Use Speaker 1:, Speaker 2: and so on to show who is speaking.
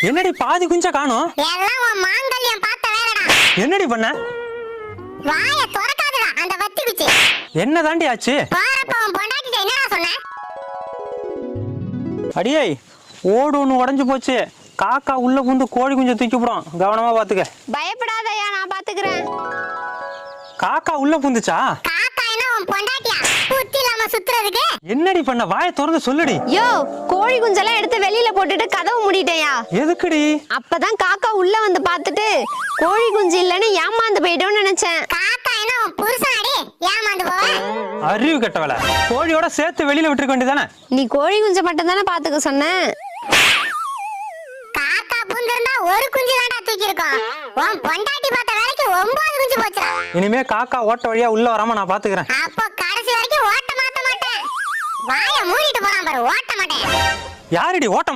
Speaker 1: என்னடி பாதி குஞ்ச காணோம்?
Speaker 2: எல்லாம் உன் மாங்கல்யம் பார்த்த வேறடா.
Speaker 1: என்னடி பண்ண?
Speaker 2: வாயை திறக்காதடா அந்த வத்தி குச்சி.
Speaker 1: என்ன தாண்டி ஆச்சு?
Speaker 2: போறப்ப உன் பொண்டாட்டிட்ட என்னடா சொன்ன?
Speaker 1: அடியே ஓடு ஒன்று உடஞ்சு போச்சு. காக்கா உள்ள புந்து கோழி குஞ்சை தூக்கி போடும், கவனமா பாத்துக்க.
Speaker 3: பயப்படாதயா, நான் பாத்துக்கிறேன்.
Speaker 1: காக்கா உள்ள புந்துச்சா?
Speaker 2: காக்கா என்ன உன் பொண்டாட்டியா? புத்தி இல்லாம சுத்துறதுக்கு?
Speaker 1: என்னடி பண்ண? வாயை திறந்து சொல்லுடி.
Speaker 3: யோ, கோழி குஞ்செல்லாம் எடுத்து வெளியில போட்டுட்டு கதவு மூடிட்டேயா.
Speaker 1: எதுக்குடி?
Speaker 3: அப்பதான் காக்கா உள்ள வந்து பார்த்துட்டு கோழி குஞ்சு இல்லன்னு ஏமாந்து போயிட்டோம்னு நினைச்சேன்.
Speaker 2: காக்கா என்ன உன் புருஷனாடி? ஏமாந்து போவ?
Speaker 1: அறிவு கெட்டவள. கோழியோட சேர்த்து வெளியில விட்டுருக்க வேண்டியதானே?
Speaker 3: நீ கோழி குஞ்சை மட்டும் தானே பாத்துக்க சொன்ன.
Speaker 2: காக்கா புந்திருந்தா ஒரு குஞ்சு தான்டா தூக்கி இருக்கும். உன் பொண்டாட்டி பார்த்த வேலைக்கு 9 குஞ்சு போச்சுடா.
Speaker 1: இனிமே காக்கா ஓட்ட வழியா உள்ள வராம நான் பாத்துக்கிறேன்.
Speaker 2: அப்போ கடைசி வரைக்கும் ஓட்ட மாத்த மாட்டேன். வாயை மூடிட்டு போறான் பாரு, ஓட்ட மாட்டேன்.
Speaker 1: யாரடி ஓட்ட